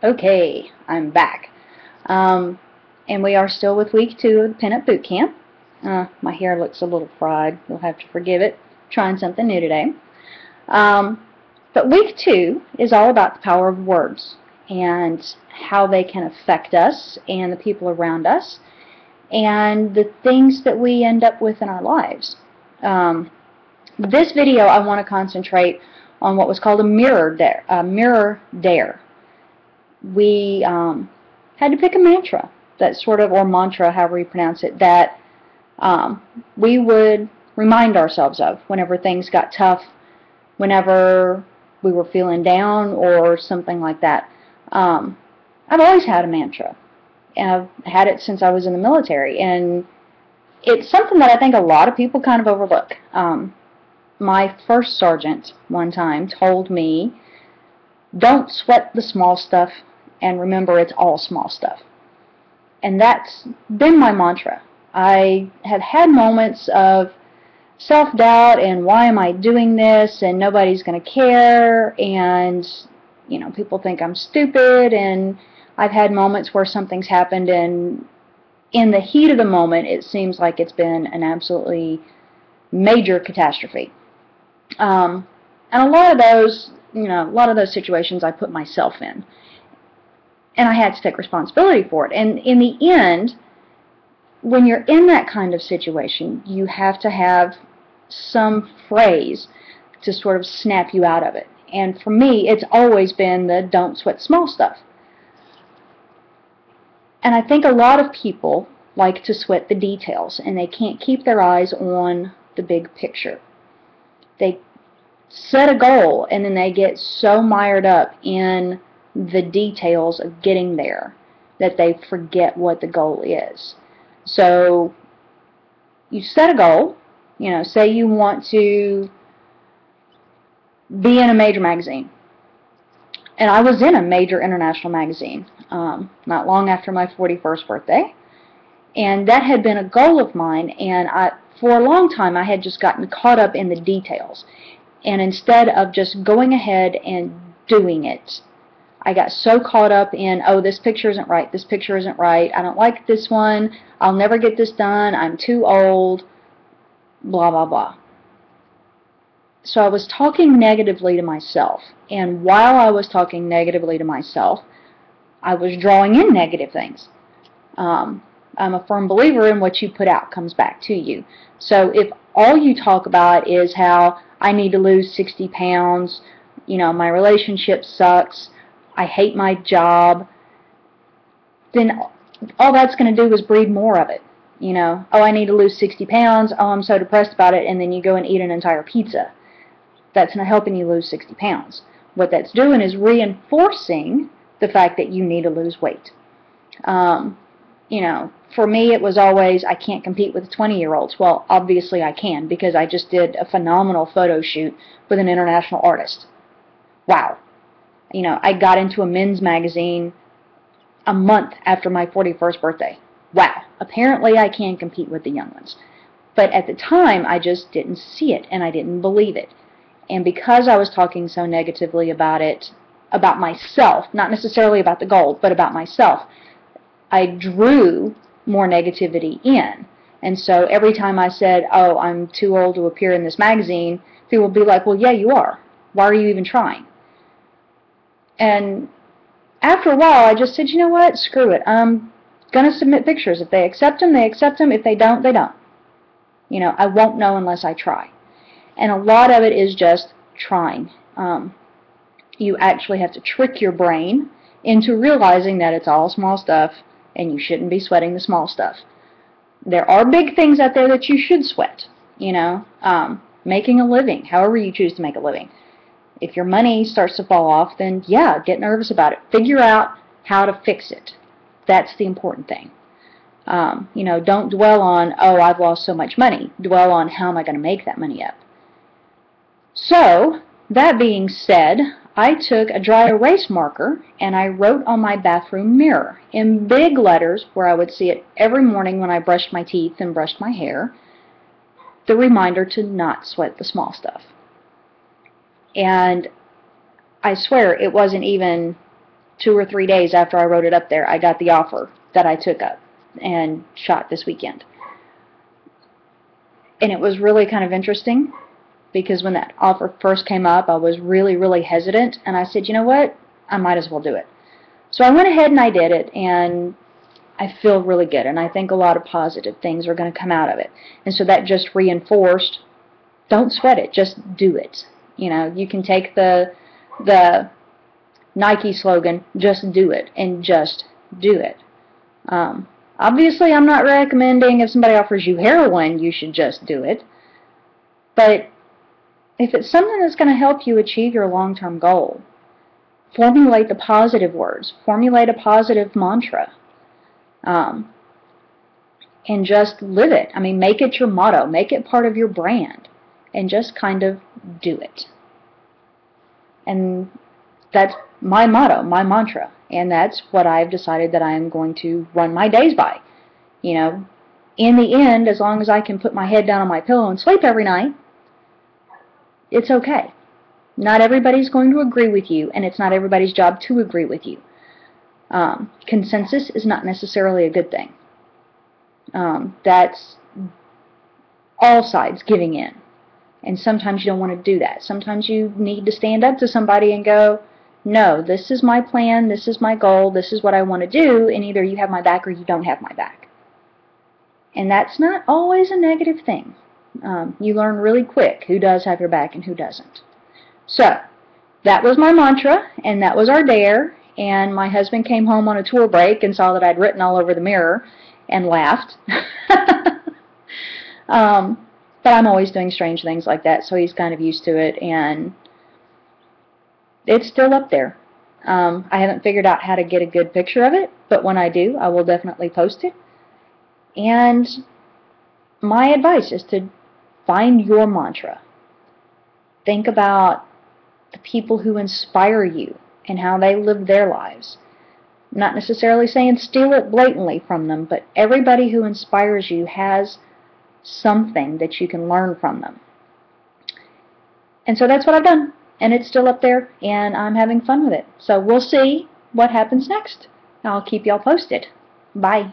Okay, I'm back. Um, and we are still with week 2 of the Pinup Boot Camp. My hair looks a little fried. You'll have to forgive it. Trying something new today. Um, but week 2 is all about the power of words and how they can affect us and the people around us and the things that we end up with in our lives. This video I want to concentrate on what was called a mirror dare. We had to pick a mantra that sort of, or mantra, however you pronounce it, that we would remind ourselves of whenever things got tough, whenever we were feeling down or something like that. I've always had a mantra, and I've had it since I was in the military, and it's something that I think a lot of people kind of overlook. My first sergeant one time told me, don't sweat the small stuff, and remember it's all small stuff. And that's been my mantra. I have had moments of self-doubt and why am I doing this and nobody's going to care and people think I'm stupid, and I've had moments where something's happened and in the heat of the moment it seems like it's been an absolutely major catastrophe. And a lot of those situations I put myself in. And I had to take responsibility for it. And in the end, when you're in that kind of situation, you have to have some phrase to sort of snap you out of it. And for me, it's always been the don't sweat small stuff. And I think a lot of people like to sweat the details, and they can't keep their eyes on the big picture. They set a goal, and then they get so mired up in the details of getting there that they forget what the goal is. So you set a goal, say you want to be in a major magazine. And I was in a major international magazine not long after my 41st birthday. And that had been a goal of mine, and for a long time I had just gotten caught up in the details. And instead of just going ahead and doing it, I got so caught up in, oh, this picture isn't right, this picture isn't right, I don't like this one, I'll never get this done, I'm too old, blah, blah, blah. So I was talking negatively to myself, and while I was talking negatively to myself, I was drawing in negative things. I'm a firm believer in what you put out comes back to you. So if all you talk about is how I need to lose 60 pounds, my relationship sucks, I hate my job, then all that's going to do is breed more of it. Oh, I need to lose 60 pounds, oh, I'm so depressed about it, and then you go and eat an entire pizza. That's not helping you lose 60 pounds. What that's doing is reinforcing the fact that you need to lose weight. For me it was always, I can't compete with 20-year-olds. Well, obviously I can, because I just did a phenomenal photo shoot with an international artist. Wow. I got into a men's magazine a month after my 41st birthday. Wow. Apparently I can compete with the young ones. But at the time, I just didn't see it, and I didn't believe it. And because I was talking so negatively about it, about myself, not necessarily about the goal, but about myself, I drew more negativity in. And so every time I said, oh, I'm too old to appear in this magazine, people would be like, well, yeah, you are. Why are you even trying? And after a while, I just said, you know what? Screw it. I'm going to submit pictures. If they accept them, they accept them. If they don't, they don't. I won't know unless I try. And a lot of it is just trying. You actually have to trick your brain into realizing that it's all small stuff and you shouldn't be sweating the small stuff. There are big things out there that you should sweat. Making a living, however you choose to make a living. If your money starts to fall off, then yeah, get nervous about it. Figure out how to fix it. That's the important thing. Don't dwell on, oh, I've lost so much money. Dwell on, how am I going to make that money up? So, that being said, I took a dry erase marker and I wrote on my bathroom mirror in big letters, where I would see it every morning when I brushed my teeth and brushed my hair, the reminder to not sweat the small stuff. And I swear it wasn't even 2 or 3 days after I wrote it up there, I got the offer that I took up and shot this weekend. And it was really kind of interesting because when that offer first came up, I was really, really hesitant, and I said, you know what, I might as well do it. So I went ahead and I did it, and I feel really good, and I think a lot of positive things are going to come out of it. And so that just reinforced, don't sweat it, just do it. You know, you can take the Nike slogan, just do it, and just do it. Obviously, I'm not recommending if somebody offers you heroin, you should just do it. But if it's something that's going to help you achieve your long-term goal, formulate the positive words, formulate a positive mantra, and just live it. I mean, make it your motto, make it part of your brand, and just kind of do it. And that's my motto, my mantra, and that's what I've decided that I am going to run my days by. You know, in the end, as long as I can put my head down on my pillow and sleep every night, it's okay. Not everybody's going to agree with you, and it's not everybody's job to agree with you. Consensus is not necessarily a good thing. That's all sides giving in. And sometimes you don't want to do that. Sometimes you need to stand up to somebody and go, no, this is my plan, this is my goal, this is what I want to do, and either you have my back or you don't have my back. And that's not always a negative thing. You learn really quick who does have your back and who doesn't. So, that was my mantra, and that was our dare, and my husband came home on a tour break and saw that I'd written all over the mirror and laughed. But I'm always doing strange things like that, so he's kind of used to it, and it's still up there. I haven't figured out how to get a good picture of it, but when I do, I will definitely post it. And my advice is to find your mantra. Think about the people who inspire you and how they live their lives. I'm not necessarily saying steal it blatantly from them, but everybody who inspires you has something that you can learn from them. And so that's what I've done. And it's still up there, and I'm having fun with it. So we'll see what happens next. I'll keep y'all posted. Bye.